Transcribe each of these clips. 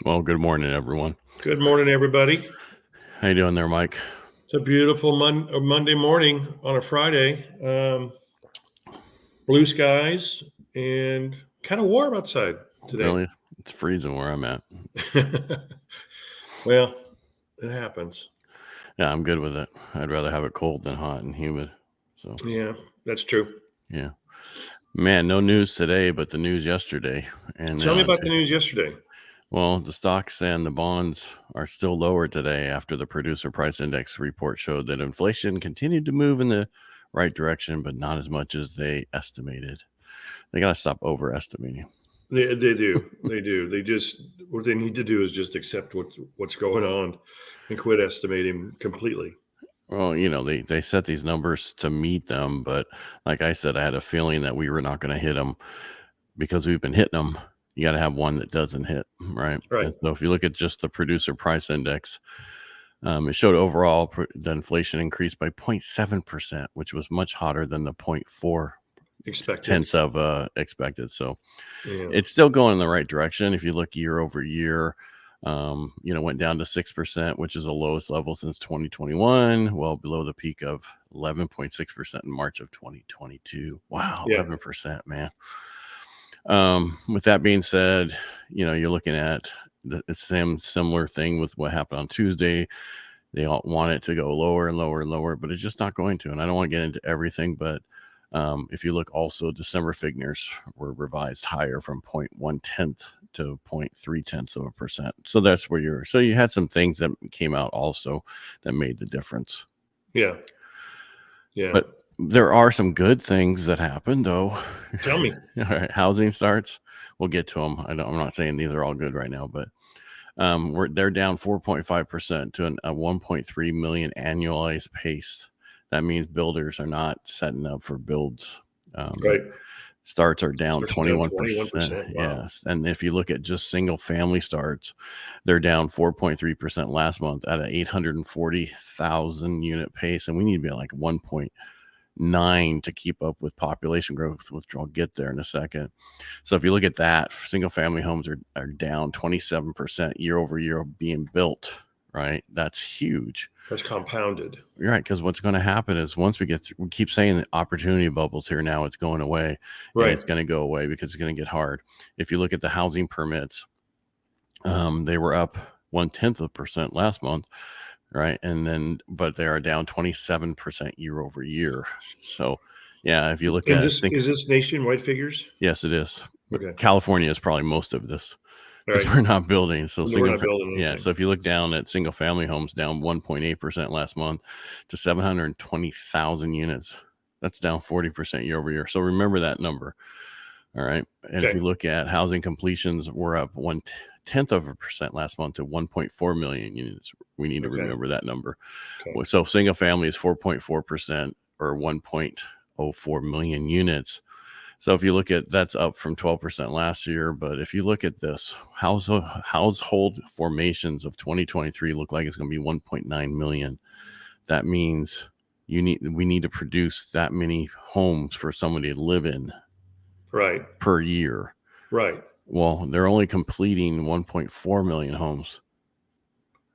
Well, good morning, everyone. Good morning, everybody. How you doing there, Mike? It's a beautiful Monday morning on a Friday. Blue skies and kind of warm outside today. Really? It's freezing where I'm at. Well, it happens. Yeah, I'm good with it. I'd rather have it cold than hot and humid. So, Yeah, that's true. yeah. Man, no news today, but the news yesterday. And Tell me about the news yesterday. well, the stocks and the bonds are still lower today after the producer price index report showed that inflation continued to move in the right direction, but not as much as they estimated. They got to stop overestimating. They do. They do. They just what they need to do is just accept what's going on and quit estimating completely. Well, they set these numbers to meet them, but like I said, I had a feeling that we were not going to hit them because we've been hitting them. You got to have one that doesn't hit, right? Right. And so if you look at just the producer price index, it showed overall the inflation increased by 0.7%, which was much hotter than the 0.4 Expected. tenths of expected. So Yeah. it's still going in the right direction. If you look year over year, went down to 6%, which is the lowest level since 2021, well below the peak of 11.6% in March of 2022. Wow, Yeah. 11%, man. With that being said, you're looking at the same similar thing with what happened on Tuesday. They all want it to go lower and lower and lower, but it's just not going to. And I don't want to get into everything, but if you look also, December figures were revised higher from 0.1 to 0.3%. So that's where so you had some things that came out also that made the difference. Yeah. Yeah. But there are some good things that happened, though. Tell me. All right, housing starts. We'll get to them. I'm not saying these are all good right now, but they're down 4.5% to a 1.3 million annualized pace. That means builders are not setting up for builds. Right. Starts are down 21%. 21%. Wow. Yes. And if you look at just single family starts, they're down 4.3% last month at an 840,000 unit pace. And we need to be at like 1.9 to keep up with population growth, which I'll get there in a second. So if you look at that, single family homes are down 27% year over year being built, right? That's huge. That's compounded. You're right, because what's going to happen is once we get through, we keep saying the opportunity bubbles here now, it's going away. Right. And it's going to go away because it's going to get hard. If you look at the housing permits, they were up 0.1% last month, right? But they are down 27% year over year. So, yeah, if you look at is this nationwide figures? Yes, it is. Okay. California is probably most of this because we're not building. So we're not building anything. Yeah. So if you look down at single family homes, down 1.8% last month to 720,000 units. That's down 40% year over year. So remember that number. All right. And if you look at housing completions, we're up 0.1% last month to 1.4 million units. We need to remember that number. So single family is 4.4% or 1.04 million units. So if you look at that's up from 12% last year, but if you look at this, household formations of 2023 look like it's going to be 1.9 million. That means we need to produce that many homes for somebody to live in, right, per year. Right. Well, they're only completing 1.4 million homes.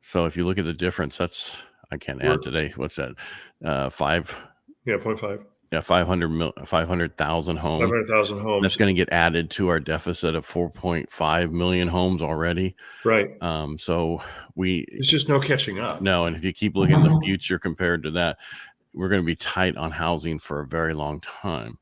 So if you look at the difference, I can't add today. What's that? 5. Yeah, 0.5. Yeah, 500,000 homes. 500,000 homes. That's going to get added to our deficit of 4.5 million homes already. Right. So there's just no catching up. No, and if you keep looking in the future compared to that, we're going to be tight on housing for a very long time.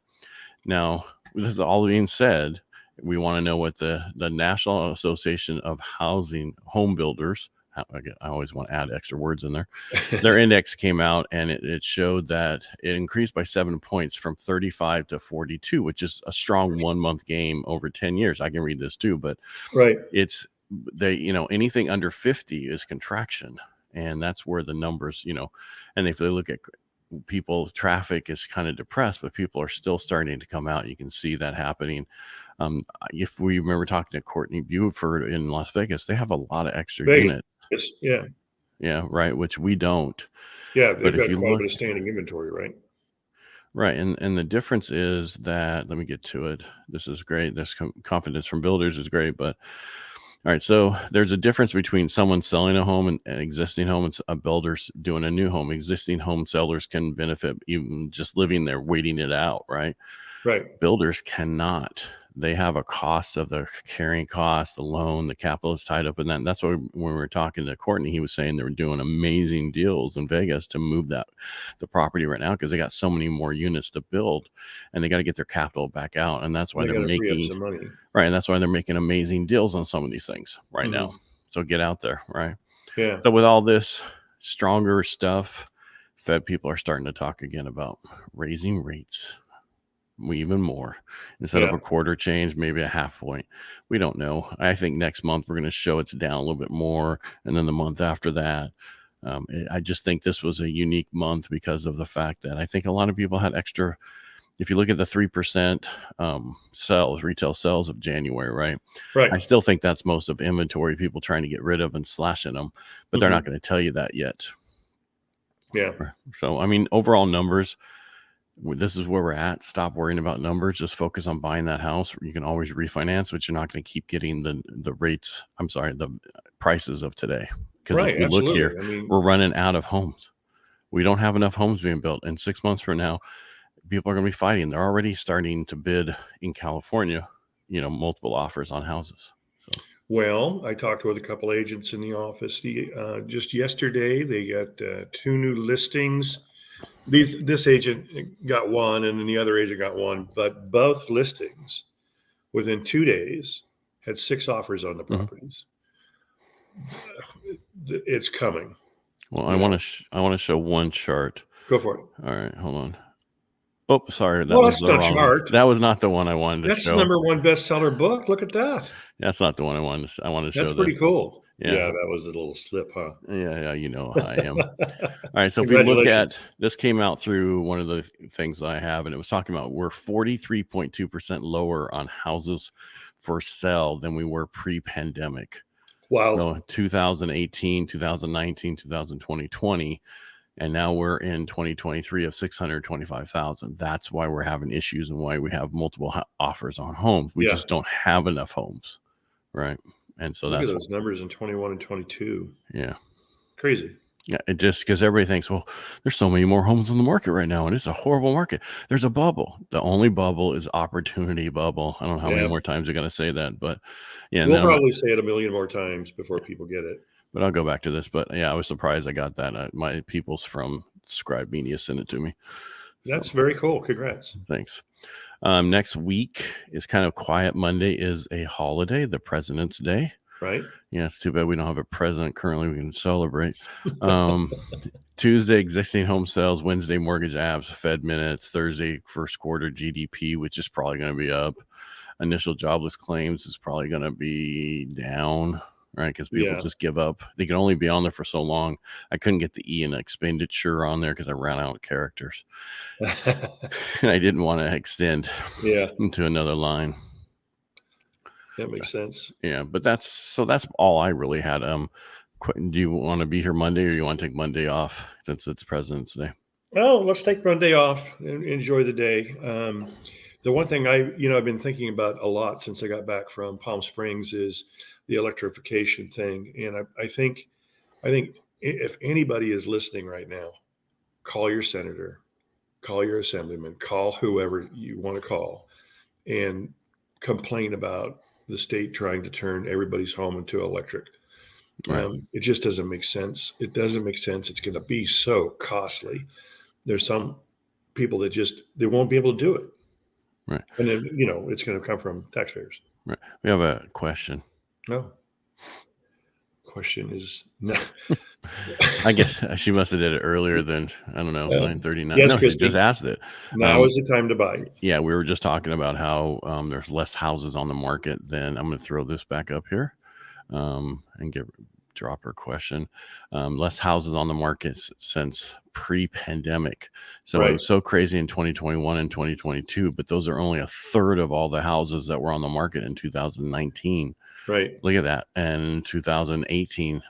Now, this is all being said, we want to know what the National Association of Housing Home Builders, I always want to add extra words in there. Their index came out and it showed that it increased by 7 points from 35 to 42, which is a strong 1 month gain over 10 years. I can read this too, but right. It's anything under 50 is contraction. And that's where the numbers, and if they look at people, traffic is kind of depressed, but people are still starting to come out. You can see that happening. If we remember talking to Courtney Buford in Las Vegas, they have a lot of extra units. Yeah, right, which we don't. Yeah, but if you look at standing inventory, right? Right, and the difference is that, let me get to it. This is great. This confidence from builders is great, but All right. So there's a difference between someone selling a home and an existing home and a builder's doing a new home. Existing home sellers can benefit even just living there, waiting it out, right? Right. Builders cannot. They have a cost of the carrying cost, the loan, the capital is tied up in that. And that's why when we were talking to Courtney, he was saying they were doing amazing deals in Vegas to move the property right now because they got so many more units to build and they got to get their capital back out. And that's why They they're got to free up making some money. right. And that's why they're making amazing deals on some of these things right Mm-hmm. now. So get out there, right? Yeah. So with all this stronger stuff, Fed people are starting to talk again about raising rates even more instead of a quarter change, maybe a half point. We don't know. I think next month we're going to show it's down a little bit more. And then the month after that, I just think this was a unique month because of the fact that I think a lot of people had extra. If you look at the 3% retail sales of January, right? Right. I still think that's most of inventory people trying to get rid of and slashing them, but they're not going to tell you that yet. Yeah. So, I mean, overall numbers, this is where we're at. Stop worrying about numbers. Just focus on buying that house. You can always refinance, but you're not going to keep getting the rates. I'm sorry, the prices of today. Because if you look here, we're running out of homes. We don't have enough homes being built. In 6 months from now, people are going to be fighting. They're already starting to bid in California, multiple offers on houses. So. Well, I talked with a couple agents in the office. Just yesterday, they got 2 new listings. This agent got one, and then the other agent got one. But both listings, within 2 days, had 6 offers on the properties. It's coming. Well, I want to show one chart. Go for it. All right, hold on. Oh, sorry. That was the wrong chart. That was not the one I wanted to show. That's the #1 bestseller book. Look at that. That's not the one I wanted to. I wanted to show. That's pretty cool. Yeah, that was a little slip, huh? Yeah, you know how I am. All right, so if we look at this, came out through one of the things that I have, and it was talking about we're 43.2% lower on houses for sale than we were pre-pandemic. Wow. So 2018, 2019, 2020. And now we're in 2023 of 625,000. That's why we're having issues and why we have multiple offers on homes. We just don't have enough homes, right? And so look at those numbers in 21 and 22. Yeah, crazy. Yeah, it just because everybody thinks, well, there's so many more homes on the market right now, and it's a horrible market. There's a bubble. The only bubble is opportunity bubble. I don't know how many more times you're going to say that, but yeah, we'll probably say it a million more times before people get it. But I'll go back to this. But yeah, I was surprised I got that. My peoples from Scribe Media sent it to me. That's very cool. Congrats. Thanks. Next week is kind of quiet. Monday is a holiday, the President's Day. Right. Yeah, it's too bad we don't have a president currently we can celebrate. Tuesday, existing home sales. Wednesday, mortgage apps, Fed minutes. Thursday, first quarter GDP, which is probably going to be up. Initial jobless claims is probably going to be down. Right, because people just give up. They can only be on there for so long. I couldn't get the E and expenditure on there because I ran out of characters. And I didn't want to extend into another line. That makes sense. Yeah, but that's all I really had. Do you want to be here Monday or you want to take Monday off since it's President's Day? Oh, let's take Monday off and enjoy the day. The one thing I've been thinking about a lot since I got back from Palm Springs is the electrification thing. And I think if anybody is listening right now, call your senator, call your assemblyman, call whoever you want to call, and complain about the state trying to turn everybody's home into electric. Right. It just doesn't make sense. It doesn't make sense. It's going to be so costly. There's some people that they won't be able to do it. Right. And then, it's going to come from taxpayers. Right. We have a question. No. Question is no. I guess she must have did it earlier than, I don't know, 9:39. Yes, no, Christy. She just asked it. Now is the time to buy. Yeah, we were just talking about how there's less houses on the market than, I'm going to throw this back up here and drop her question. Less houses on the market since pre-pandemic. So It was so crazy in 2021 and 2022, but those are only a third of all the houses that were on the market in 2019. Right. Look at that. And 2018.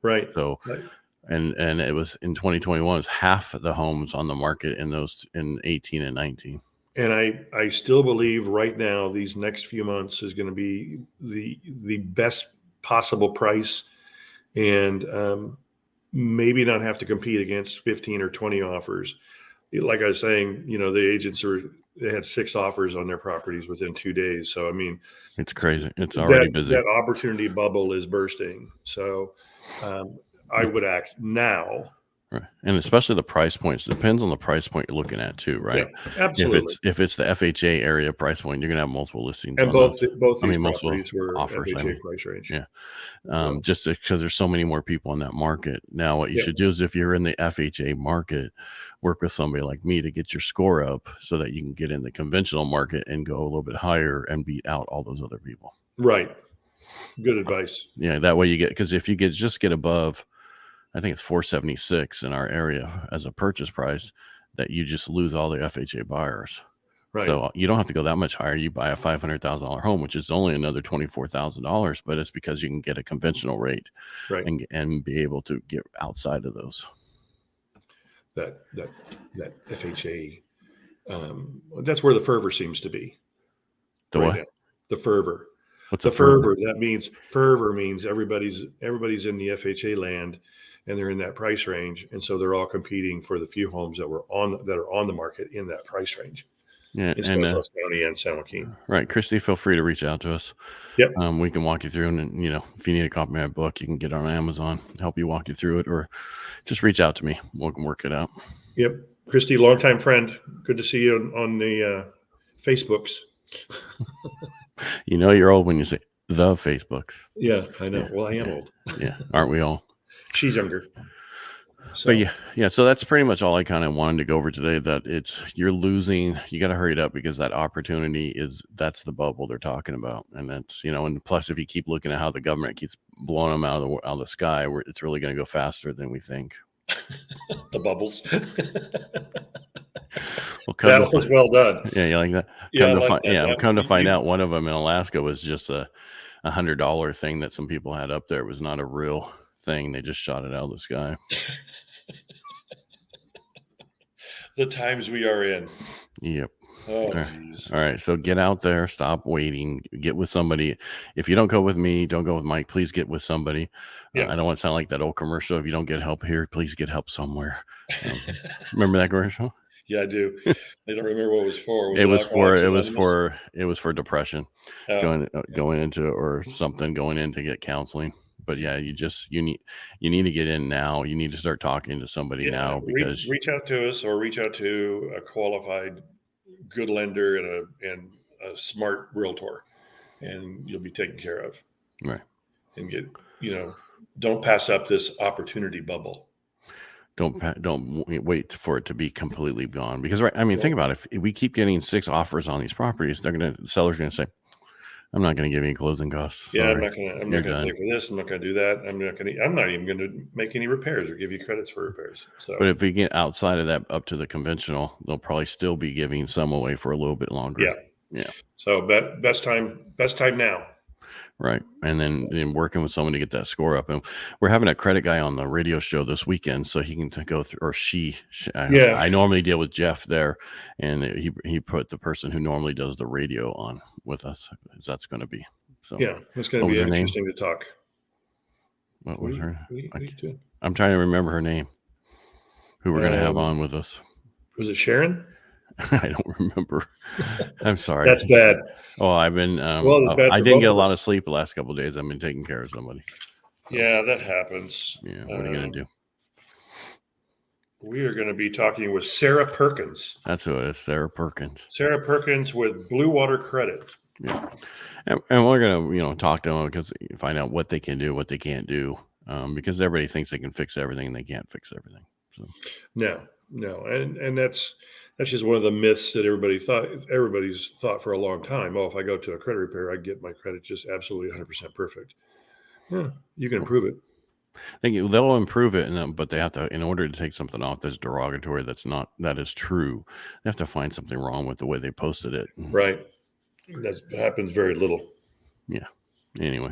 Right. So, and it was in 2021, it was half of the homes on the market in 18 and 19. And I still believe right now, these next few months is going to be the best possible price, and maybe not have to compete against 15 or 20 offers. Like I was saying, the agents they had 6 offers on their properties within 2 days. So, I mean, it's crazy. It's already busy. That opportunity bubble is bursting. So I would act now. Right. And especially the price points. Depends on the price point you're looking at too, right? Yeah, absolutely. If it's the FHA area price point, you're gonna have multiple listings. And on both those. these properties were offers, FHA price range. Yeah. Just because there's so many more people in that market. Now, what you should do is, if you're in the FHA market, work with somebody like me to get your score up so that you can get in the conventional market and go a little bit higher and beat out all those other people. Right. Good advice. Yeah, that way because if you just get above, I think it's 476 in our area as a purchase price, that you just lose all the FHA buyers. Right. So you don't have to go that much higher. You buy a $500,000 home, which is only another $24,000, but it's because you can get a conventional rate, right, and be able to get outside of those. That FHA, that's where the fervor seems to be. The what? Now. The fervor. What's the fervor? That means fervor means everybody's in the FHA land, and they're in that price range, and so they're all competing for the few homes that are on the market in that price range. Yeah, in Stanislaus County and San Joaquin. Right, Christy, feel free to reach out to us. Yep. We can walk you through, and if you need a copy of my book, you can get it on Amazon. Help you walk you through it, or just reach out to me. We can work it out. Yep, Christy, longtime friend. Good to see you on the Facebooks. You're old when you say the Facebooks. Yeah, I know. Yeah, well, I am old. Yeah, aren't we all? She's younger. So. But yeah. So that's pretty much all I kind of wanted to go over today. That you're losing. You got to hurry it up, because that opportunity that's the bubble they're talking about, and that's and plus, if you keep looking at how the government keeps blowing them out of the sky, it's really going to go faster than we think. The bubbles. Well, that was well done. Yeah, you like that? Come to find out, one of them in Alaska was just a $100 thing that some people had up there. It was not a real thing. They just shot it out of the sky. The times we are in. Yep. Oh, geez. All right. So get out there. Stop waiting. Get with somebody. If you don't go with me, don't go with Mike. Please get with somebody. I don't want to sound like that old commercial. If you don't get help here, please get help somewhere. Remember that commercial? Yeah, I do. I don't remember what it was for. It was for depression, going into or something, going in to get counseling. But yeah, you need to get in now. You need to start talking to somebody now, because reach out to us, or reach out to a qualified good lender and a smart realtor, and you'll be taken care of. Right. And get, don't pass up this opportunity bubble. Don't wait for it to be completely gone, because think about it. If we keep getting 6 offers on these properties, the seller's going to say, I'm not going to give you any closing costs. Yeah, I'm not going to pay for this. I'm not going to do that. I'm not even going to make any repairs or give you credits for repairs. So, but if we get outside of that up to the conventional, they'll probably still be giving some away for a little bit longer. Yeah. So best time now. Right. And then working with someone to get that score up. And we're having a credit guy on the radio show this weekend, so he can go through, or she I normally deal with Jeff there, and he put the person who normally does the radio on with us. That's going to be. So yeah, it's going to be interesting to talk. What was her? I'm trying to remember her name. Who we're going to have on with us. Was it Sharon? I don't remember. I'm sorry. That's bad. Oh, I've been. I didn't get a lot of sleep the last couple of days. I've been taking care of somebody. So, yeah, that happens. Yeah, what are you going to do? We are going to be talking with Sarah Perkins. That's who it is, Sarah Perkins. Sarah Perkins with Blue Water Credit. Yeah, and we're going to talk to them, because find out what they can do, what they can't do, because everybody thinks they can fix everything, and they can't fix everything. So no, and that's just one of the myths that everybody's thought for a long time. Oh, if I go to a credit repair, I get my credit just absolutely 100% perfect. Yeah, you can improve it. They'll improve it, but they have to, in order to take something off that's derogatory, that is true, they have to find something wrong with the way they posted it. Right. That happens very little. Yeah. Anyway.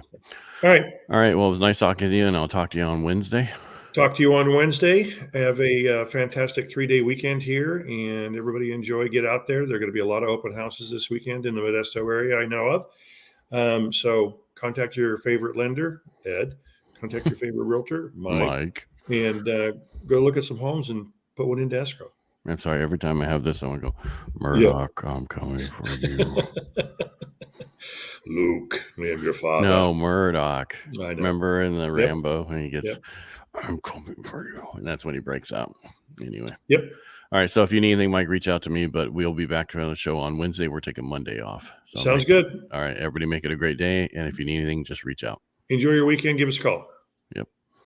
All right. Well, it was nice talking to you, and I'll talk to you on Wednesday. Talk to you on Wednesday. Have a fantastic 3-day weekend here, and everybody enjoy. Get out there. There are going to be a lot of open houses this weekend in the Modesto area, I know of. So contact your favorite lender, Ed. Contact your favorite realtor, Mike. And go look at some homes and put one into escrow. I'm sorry. Every time I have this, I want to go, Murdoch, I'm coming for you. Luke, I am your father. No, Murdoch. Remember in the Rambo when he gets, I'm coming for you. And that's when he breaks out. Anyway. Yep. All right. So if you need anything, Mike, reach out to me, but we'll be back on the show on Wednesday. We're taking Monday off. So sounds good. All right. Everybody make it a great day. And if you need anything, just reach out. Enjoy your weekend. Give us a call.